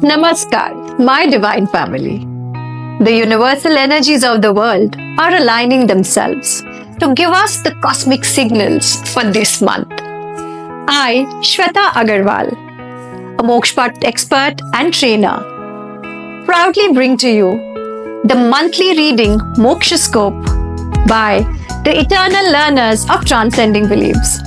Namaskar, my divine family. The universal energies of the world are aligning themselves to give us the cosmic signals for this month. I, Shweta Agarwal, a Mokshpat expert and trainer, proudly bring to you the monthly reading Mokshascope by the eternal learners of transcending beliefs.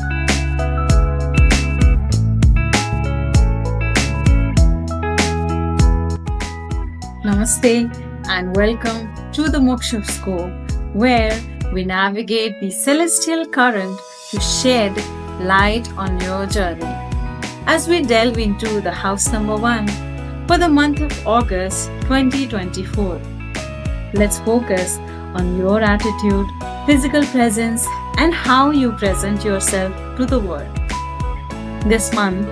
Namaste and welcome to the Mokshascope, where we navigate the celestial current to shed light on your journey. As we delve into the house number 1 for the month of August 2024, let's focus on your attitude, physical presence, and how you present yourself to the world. This month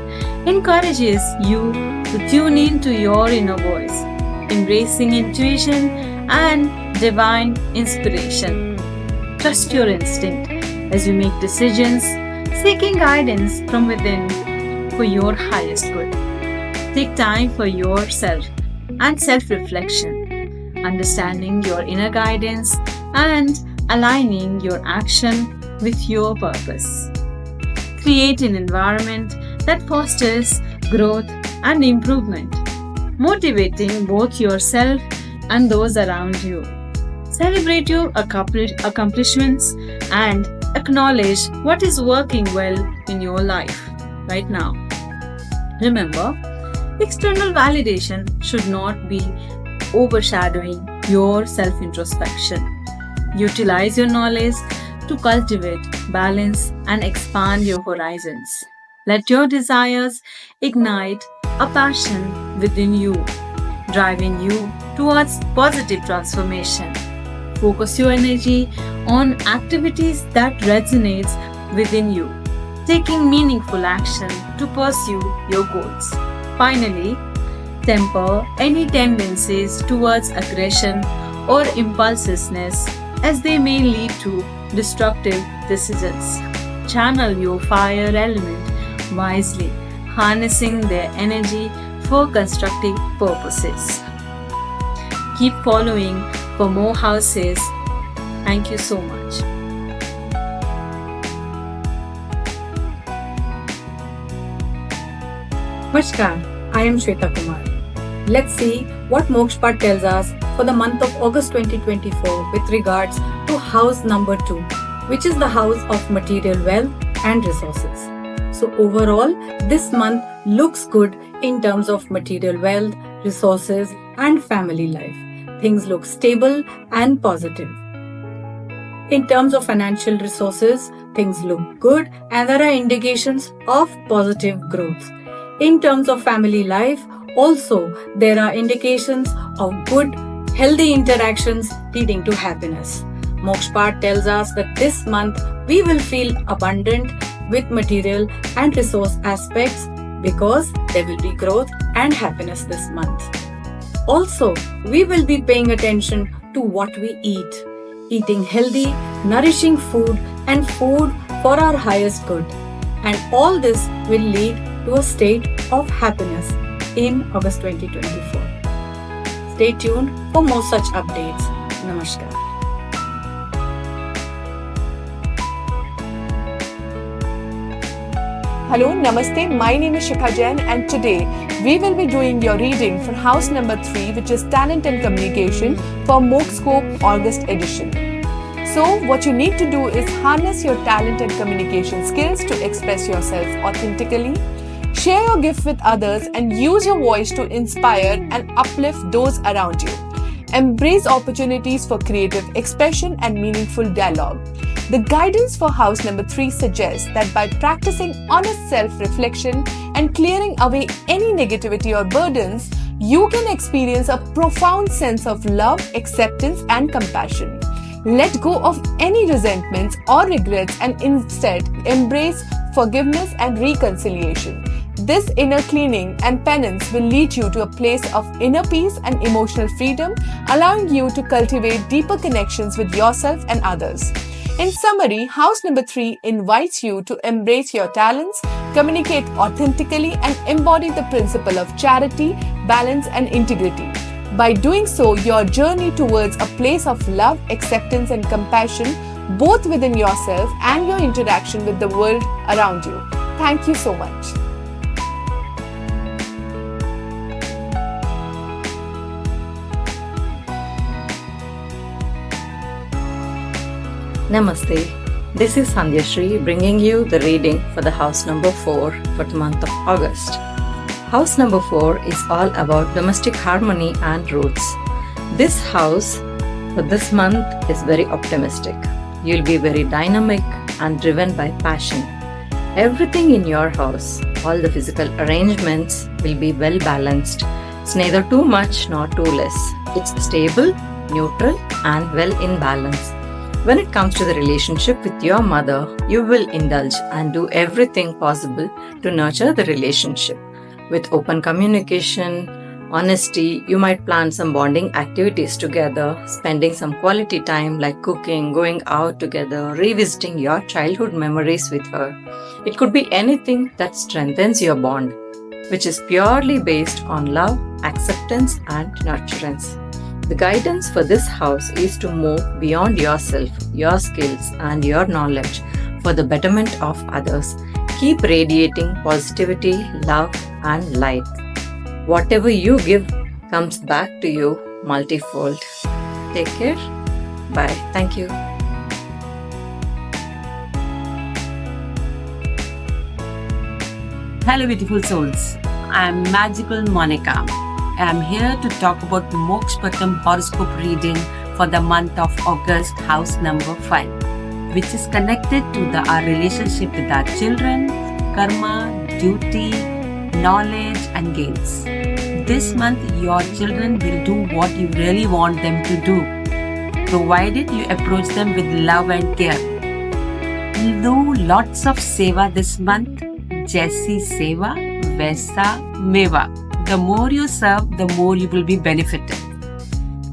encourages you to tune in to your inner voice, embracing intuition and divine inspiration. Trust your instinct as you make decisions, seeking guidance from within for your highest good. Take time for yourself and self-reflection, understanding your inner guidance and aligning your action with your purpose. Create an environment that fosters growth and improvement, motivating both yourself and those around you. Celebrate your accomplishments and acknowledge what is working well in your life right now. Remember, external validation should not be overshadowing your self-introspection. Utilize your knowledge to cultivate balance and expand your horizons. Let your desires ignite a passion within you, driving you towards positive transformation. Focus your energy on activities that resonate within you, taking meaningful action to pursue your goals. Finally, temper any tendencies towards aggression or impulsiveness, as they may lead to destructive decisions. Channel your fire element wisely, harnessing their energy for constructive purposes. Keep following for more houses. Thank you so much. Namaskar, I am Shweta Kumar. Let's see what Mokshpat tells us for the month of August 2024 with regards to house number 2, which is the house of material wealth and resources. So overall, this month looks good in terms of material wealth, resources, and family life. Things look stable and positive. In terms of financial resources, things look good and there are indications of positive growth. In terms of family life, also there are indications of good, healthy interactions leading to happiness. Mokshpat tells us that this month we will feel abundant with material and resource aspects because there will be growth and happiness this month. Also, we will be paying attention to what we eat, eating healthy, nourishing food and food for our highest good. And all this will lead to a state of happiness in August 2024. Stay tuned for more such updates. Namaskar. Hello, Namaste. My name is Shikha Jain and today we will be doing your reading for house number 3, which is Talent and Communication for Mokshascope August edition. So what you need to do is harness your talent and communication skills to express yourself authentically, share your gift with others and use your voice to inspire and uplift those around you. Embrace opportunities for creative expression and meaningful dialogue. The guidance for house number 3 suggests that by practicing honest self-reflection and clearing away any negativity or burdens, you can experience a profound sense of love, acceptance, and compassion. Let go of any resentments or regrets and instead embrace forgiveness and reconciliation. This inner cleaning and penance will lead you to a place of inner peace and emotional freedom, allowing you to cultivate deeper connections with yourself and others. In summary, house number 3 invites you to embrace your talents, communicate authentically, and embody the principle of charity, balance, and integrity. By doing so, your journey towards a place of love, acceptance, and compassion, both within yourself and your interaction with the world around you. Thank you so much. Namaste. This is Sandhya Shri bringing you the reading for the house number 4 for the month of August. House number 4 is all about domestic harmony and roots. This house for this month is very optimistic. You'll be very dynamic and driven by passion. Everything in your house, all the physical arrangements will be well balanced. It's neither too much nor too less. It's stable, neutral, and well in balance. When it comes to the relationship with your mother, you will indulge and do everything possible to nurture the relationship. With open communication, honesty, you might plan some bonding activities together, spending some quality time like cooking, going out together, revisiting your childhood memories with her. It could be anything that strengthens your bond, which is purely based on love, acceptance, and nurturance. The guidance for this house is to move beyond yourself, your skills, and your knowledge for the betterment of others. Keep radiating positivity, love, and light. Whatever you give comes back to you multifold. Take care. Bye. Thank you. Hello, beautiful souls. I'm Magical Monica. I'm here to talk about Mokshpatam horoscope reading for the month of August, house number 5, which is connected to our relationship with our children, karma, duty, knowledge, and gains. This month, your children will do what you really want them to do, provided you approach them with love and care. Do lots of seva this month. Jaisi seva, vaisa meva. The more you serve, the more you will be benefited.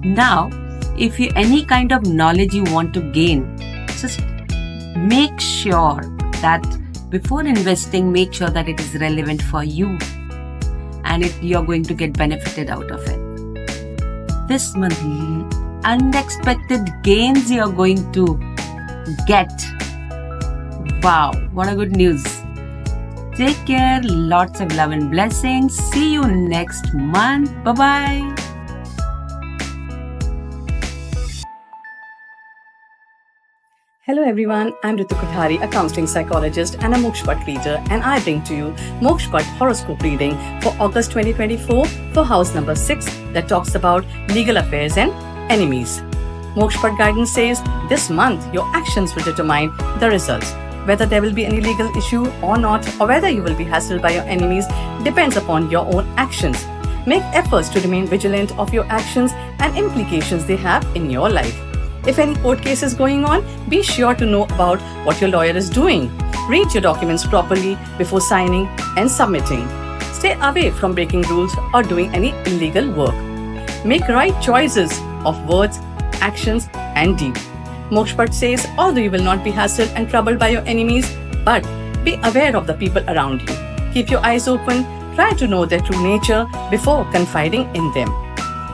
Now, if you any kind of knowledge you want to gain, just make sure that before investing, make sure that it is relevant for you and you're going to get benefited out of it. This month, unexpected gains you're going to get. Wow, what a good news. Take care, lots of love and blessings. See you next month. Bye-bye. Hello everyone, I'm Ritu Kothari, a counseling psychologist and a Mokshpat reader, and I bring to you Mokshpat horoscope reading for August 2024 for house number 6 that talks about legal affairs and enemies. Mokshpat guidance says this month your actions will determine the results. Whether there will be any legal issue or not, or whether you will be hassled by your enemies, depends upon your own actions. Make efforts to remain vigilant of your actions and implications they have in your life. If any court case is going on, be sure to know about what your lawyer is doing. Read your documents properly before signing and submitting. Stay away from breaking rules or doing any illegal work. Make right choices of words, actions, and deeds. Mokshpat says, although you will not be hassled and troubled by your enemies, but be aware of the people around you. Keep your eyes open, try to know their true nature before confiding in them.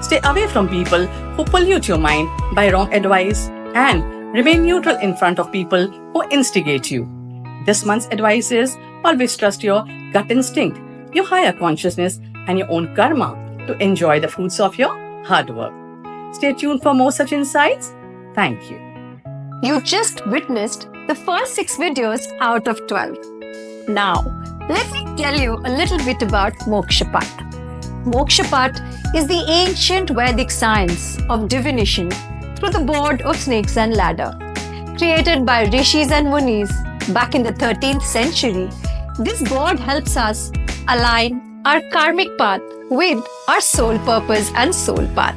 Stay away from people who pollute your mind by wrong advice and remain neutral in front of people who instigate you. This month's advice is always trust your gut instinct, your higher consciousness, and your own karma to enjoy the fruits of your hard work. Stay tuned for more such insights. Thank you. You just witnessed the first 6 videos out of 12. Now, let me tell you a little bit about Mokshpat. Mokshapat is the ancient Vedic science of divination through the board of snakes and ladder. Created by rishis and munis back in the 13th century, this board helps us align our karmic path with our soul purpose and soul path.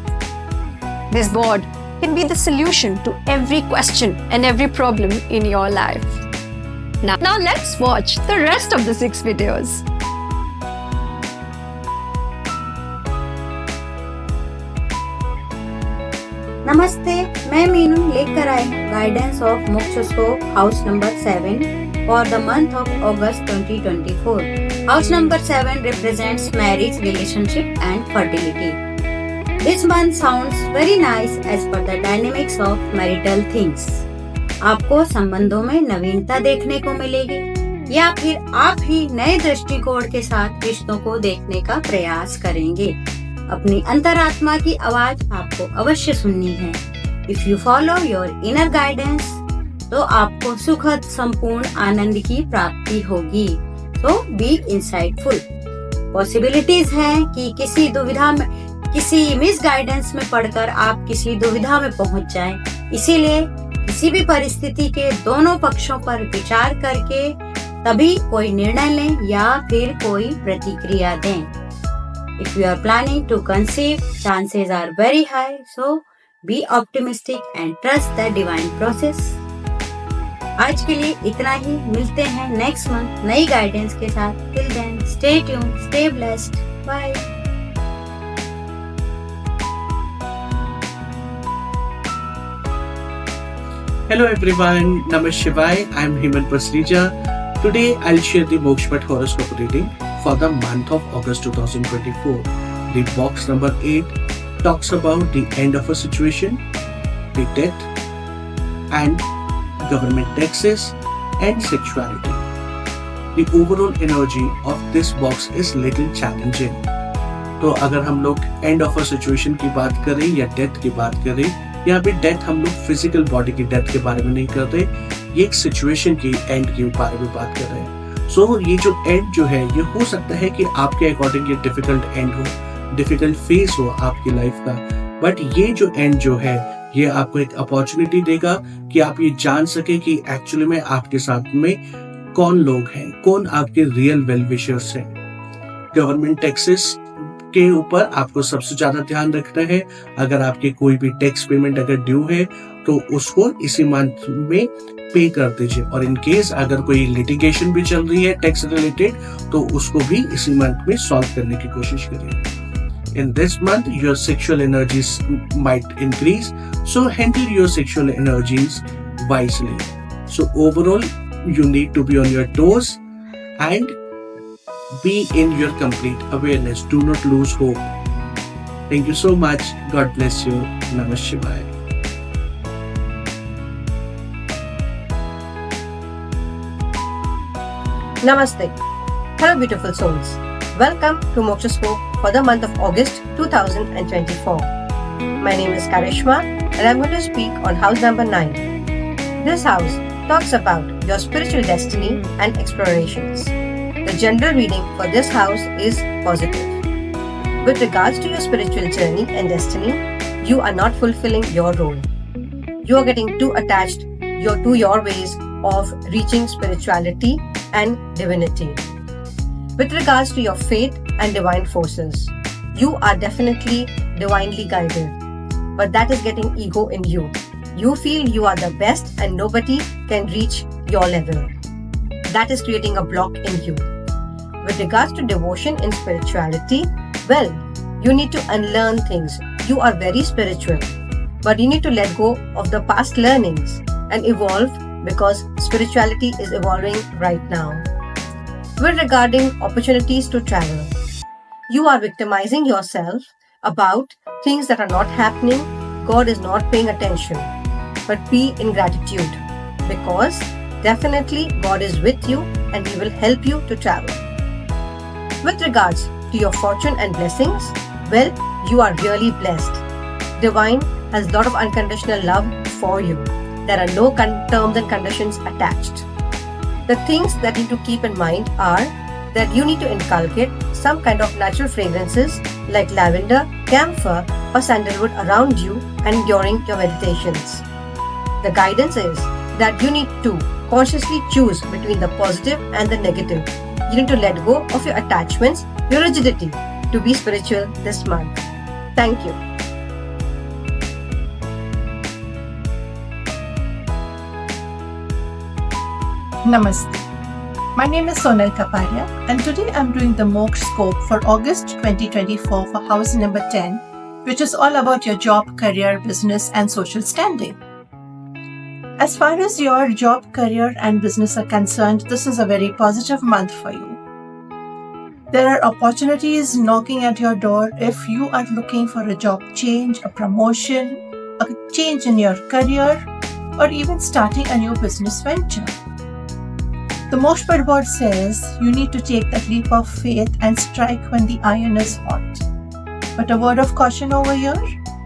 This board can be the solution to every question and every problem in your life. Now let's watch the rest of the 6 videos. नमस्ते, मैं मीनू लेकर आई guidance of Mokshascope house number 7 for the month of August 2024. House number 7 represents marriage, relationship and fertility. This month sounds very nice as per the dynamics of marital things. आपको संबंधों में नवीनता देखने को मिलेगी या फिर आप ही नए दृष्टिकोण के साथ रिश्तों को देखने का प्रयास करेंगे। अपनी अंतरात्मा की आवाज आपको अवश्य सुननी है। If you follow your inner guidance, तो आपको सुखद संपूर्ण आनंद की प्राप्ति होगी। So be insightful. Possibilities हैं कि किसी दुविधा में, किसी मिसगाइडेंस में पड़कर आप किसी दुविधा में पहुंच जाएं। इसीलिए किसी भी परिस्थिति के दोनों पक्षों पर विचार करके तभी कोई निर्णय लें या फिर कोई प्रतिक्रिया दें। If you are planning to conceive, chances are very high, so be optimistic and trust the divine process. आज के लिए इतना ही। मिलते हैं नेक्स्ट मंथ नई गाइडेंस के साथ। Till then, stay tuned, stay blessed. Bye. Hello everyone, Namah Shivaya, I am Hemant Pasrija. Today I'll share the Mokshpat horoscope reading for the month of August 2024. The box number 8 talks about the end of a situation, the death and government taxes and sexuality. The overall energy of this box is little challenging. तो अगर हम लोग end of a situation की बात करें या death की बात करें, यहाँ पे डेथ हम लोग फिजिकल बॉडी की डेथ के बारे में नहीं कर रहे, ये एक सिचुएशन की एंड के बारे में बात कर रहे हैं। सो ये जो एंड जो है ये हो सकता है कि आपके अकॉर्डिंग ये डिफिकल्ट एंड हो, डिफिकल्ट फेस हो आपकी लाइफ का, बट ये जो एंड जो है ये आपको एक अपॉर्चुनिटी देगा कि आप ये जान सके कि एक्चुअली में आपके साथ में कौन लोग हैं, कौन आपके रियल वेल विशर्स हैं। गवर्नमेंट टैक्सेस के ऊपर आपको सबसे ज्यादा ध्यान रखना है। अगर आपके कोई भी टैक्स पेमेंट अगर ड्यू है तो उसको इसी मंथ में पे कर दीजिए, और इन केस अगर कोई लिटिगेशन भी चल रही है टैक्स रिलेटेड तो उसको भी इसी मंथ में सॉल्व करने की कोशिश करिए। In this month, your sexual energies might increase, so handle your sexual energies wisely. So overall, you need to be on your toes and be in your complete awareness. Do not lose hope. Thank you so much. God bless you. Namah Shivaya. Namaste. Hello beautiful souls. Welcome to Mokshascope for the month of August 2024. My name is Karishma and I'm going to speak on house number 9. This house talks about your spiritual destiny and explorations. The general reading for this house is positive. With regards to your spiritual journey and destiny, you are not fulfilling your role. You are getting too attached to your ways of reaching spirituality and divinity. With regards to your faith and divine forces, you are definitely divinely guided, but that is getting ego in you. You feel you are the best and nobody can reach your level. That is creating a block in you. With regards to devotion and spirituality, well, you need to unlearn things. You are very spiritual, but you need to let go of the past learnings and evolve, because spirituality is evolving right now. With regarding opportunities to travel, you are victimizing yourself about things that are not happening. God is not paying attention, but be in gratitude, because definitely God is with you and He will help you to travel. With regards to your fortune and blessings, well, you are really blessed. Divine has a lot of unconditional love for you. There are no terms and conditions attached. The things that you need to keep in mind are that you need to inculcate some kind of natural fragrances like lavender, camphor or sandalwood around you and during your meditations. The guidance is that you need to consciously choose between the positive and the negative. You need to let go of your attachments, your rigidity to be spiritual this month. Thank you. Namaste. My name is Sonal Kaparia and today I'm doing the Mokshascope for August 2024 for house number 10, which is all about your job, career, business and social standing. As far as your job, career, and business are concerned, this is a very positive month for you. There are opportunities knocking at your door if you are looking for a job change, a promotion, a change in your career, or even starting a new business venture. The Mokshpat board says you need to take that leap of faith and strike when the iron is hot. But a word of caution over here,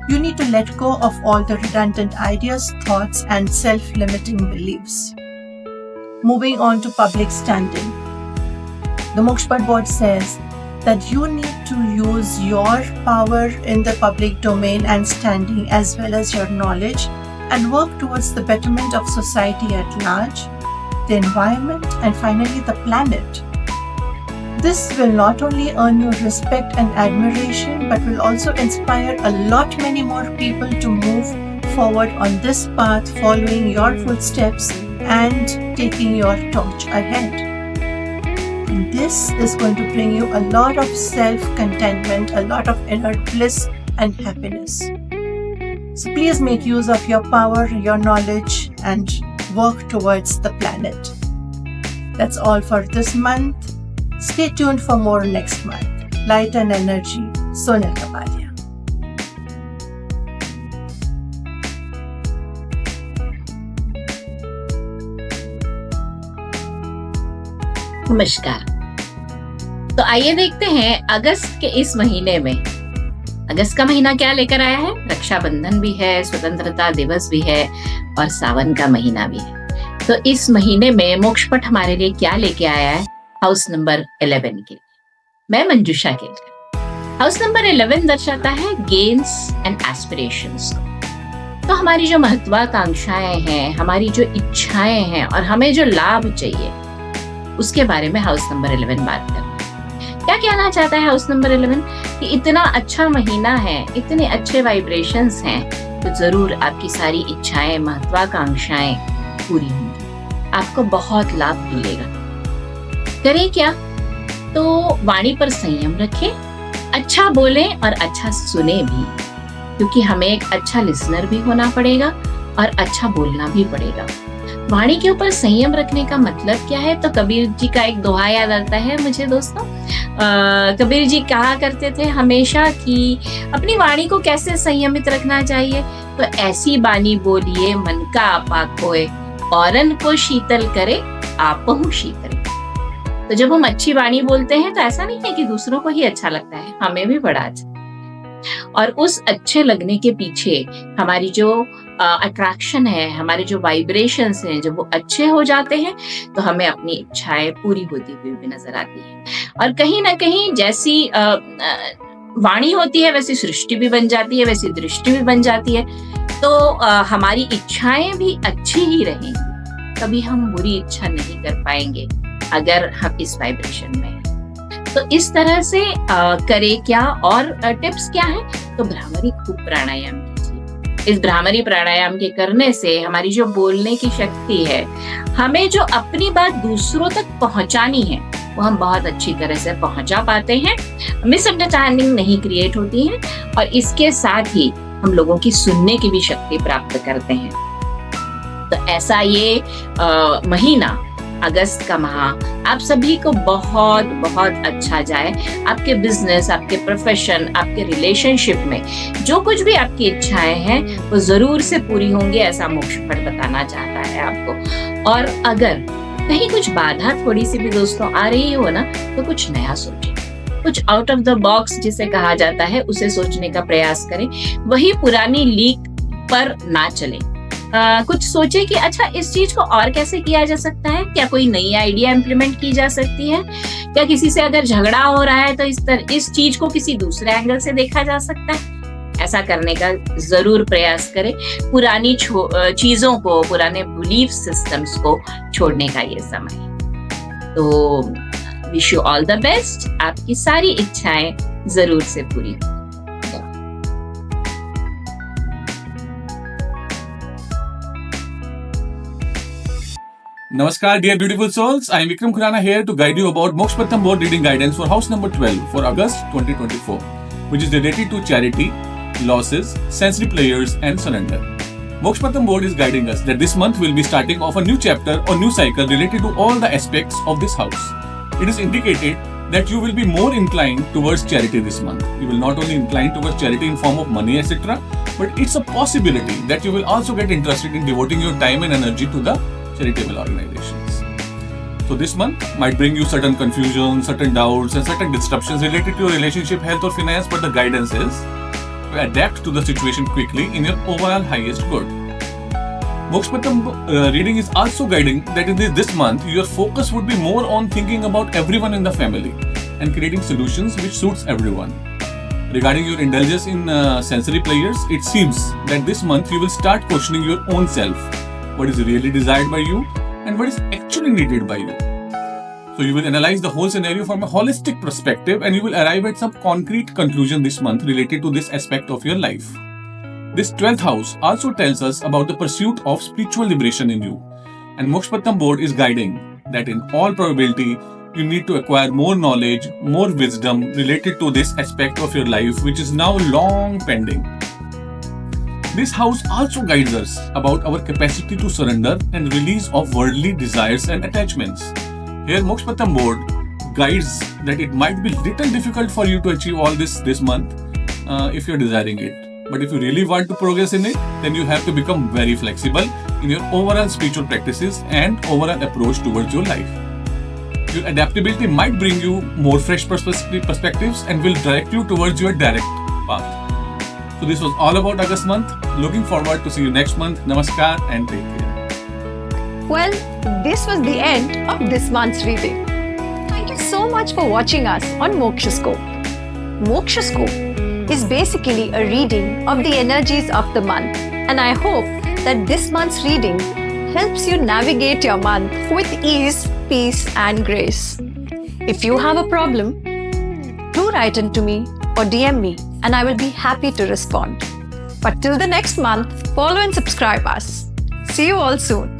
you need to let go of all the redundant ideas, thoughts, and self-limiting beliefs. Moving on to public standing. The Mokshpat board says that you need to use your power in the public domain and standing as well as your knowledge and work towards the betterment of society at large, the environment, and finally the planet. This will not only earn you respect and admiration, but will also inspire a lot many more people to move forward on this path, following your footsteps and taking your torch ahead. And this is going to bring you a lot of self-contentment, a lot of inner bliss and happiness. So please make use of your power, your knowledge, and work towards the planet. That's all for this month. Stay tuned for more next month. Light and Energy, Sonal Kapadia. नमस्कार। तो आइए देखते हैं अगस्त के इस महीने में, अगस्त का महीना क्या लेकर आया है। रक्षाबंधन भी है, स्वतंत्रता दिवस भी है और सावन का महीना भी है। तो इस महीने में मोक्षपट हमारे लिए क्या लेके आया है हाउस नंबर 11 के लिए। मैं मंजुषा केलकर। हाउस नंबर 11 दर्शाता है गेन्स एंड एस्पिरेशंस को। तो हमारी जो महत्वाकांक्षाएं हैं, हमारी जो इच्छाएं हैं और हमें जो लाभ चाहिए, उसके बारे में हाउस नंबर 11 बात करता है। क्या कहना चाहता है हाउस नंबर 11 कि इतना अच्छा महीना है, इतने अच्छे वाइब्रेशंस हैं, तो जरूर आपकी सारी इच्छाएं, महत्वाकांक्षाएं पूरी होंगी, आपको बहुत लाभ मिलेगा। करें क्या? तो वाणी पर संयम रखें, अच्छा बोलें और अच्छा सुने भी, क्योंकि हमें एक अच्छा लिसनर भी होना पड़ेगा और अच्छा बोलना भी पड़ेगा। वाणी के ऊपर संयम रखने का मतलब क्या है? तो कबीर जी का एक दोहा याद आता है मुझे दोस्तों। कबीर जी कहा करते थे हमेशा कि अपनी वाणी को कैसे संयमित रखना चाहिए। तो ऐसी बानी बोलिए मन का आपा खोए, औरन को शीतल करे आपहु शीतल। तो जब हम अच्छी वाणी बोलते हैं तो ऐसा नहीं है कि दूसरों को ही अच्छा लगता है, हमें भी बड़ा अच्छा। और उस अच्छे लगने के पीछे हमारी जो अट्रैक्शन है, हमारे जो वाइब्रेशंस हैं, जब वो अच्छे हो जाते हैं तो हमें अपनी इच्छाएं पूरी होती हुई भी नजर आती है। और कहीं ना कहीं जैसी वाणी होती है वैसी सृष्टि भी बन जाती है, वैसी दृष्टि भी बन जाती है। तो हमारी इच्छाएं भी अच्छी ही रहेंगी, कभी हम बुरी इच्छा नहीं कर पाएंगे अगर हम इस वाइब्रेशन में। तो इस तरह से करे क्या और टिप्स क्या है? तो भ्रामरी खूब प्राणायाम कीजिए। इस भ्रामरी प्राणायाम के करने से हमारी जो बोलने की शक्ति है, हमें जो अपनी बात दूसरों तक पहुंचानी है, वो हम बहुत अच्छी तरह से पहुंचा पाते हैं। मिसअंडरस्टैंडिंग नहीं क्रिएट होती है और इसके साथ ही हम लोगों की सुनने की भी शक्ति प्राप्त करते हैं। तो ऐसा ये महीना, अगस्त का माह आप सभी को बहुत बहुत अच्छा जाए। आपके बिजनेस, आपके प्रोफेशन, आपके रिलेशनशिप में जो कुछ भी आपकी इच्छाएं हैं वो जरूर से पूरी होंगी, ऐसा मोक्षपट बताना चाहता है आपको। और अगर कहीं कुछ बाधा थोड़ी सी भी दोस्तों आ रही हो ना, तो कुछ नया सोचें, कुछ आउट ऑफ द बॉक्स जिसे कहा जाता है उसे सोचने का प्रयास करें। वही पुरानी लीक पर ना चलें। कुछ सोचे कि अच्छा इस चीज को और कैसे किया जा सकता है, क्या कोई नई आइडिया इम्प्लीमेंट की जा सकती है, क्या किसी से अगर झगड़ा हो रहा है तो इस चीज को किसी दूसरे एंगल से देखा जा सकता है। ऐसा करने का जरूर प्रयास करें। पुरानी चीजों को, पुराने बिलीफ सिस्टम्स को छोड़ने का ये समय। तो wish you all the best. आपकी सारी इच्छाएं जरूर से पूरी हो। Namaskar, dear beautiful souls. I am Vikram Khurana here to guide you about Mokshpatam board reading guidance for house number 12 for August 2024, which is related to charity, losses, sensory pleasures, and surrender. Mokshpatam board is guiding us that this month we'll be starting off a new chapter or new cycle related to all the aspects of this house. It is indicated that you will be more inclined towards charity this month. You will not only incline towards charity in form of money, etc., but it's a possibility that you will also get interested in devoting your time and energy to the charitable organizations. So this month might bring you certain confusion, certain doubts and certain disruptions related to your relationship, health or finance, but the guidance is to adapt to the situation quickly in your overall highest good. Mokshpatam reading is also guiding that in this month your focus would be more on thinking about everyone in the family and creating solutions which suits everyone. Regarding your indulgence in sensory pleasures, it seems that this month you will start questioning your own self, what is really desired by you and what is actually needed by you. So you will analyze the whole scenario from a holistic perspective and you will arrive at some concrete conclusion this month related to this aspect of your life. This 12th house also tells us about the pursuit of spiritual liberation in you. And Mokshpatam board is guiding that in all probability, you need to acquire more knowledge, more wisdom related to this aspect of your life, which is now long pending. This house also guides us about our capacity to surrender and release of worldly desires and attachments. Here, Mokshpatam board guides that it might be little difficult for you to achieve all this month if you're desiring it. But if you really want to progress in it, then you have to become very flexible in your overall spiritual practices and overall approach towards your life. Your adaptability might bring you more fresh perspectives and will direct you towards your direct path. So this was all about August month. Looking forward to see you next month. Namaskar and take care. Well, this was the end of this month's reading. Thank you so much for watching us on Mokshascope. Mokshascope is basically a reading of the energies of the month, and I hope that this month's reading helps you navigate your month with ease, peace and grace. If you have a problem, do write into me or DM me and I will be happy to respond. But till the next month, follow and subscribe us. See you all soon.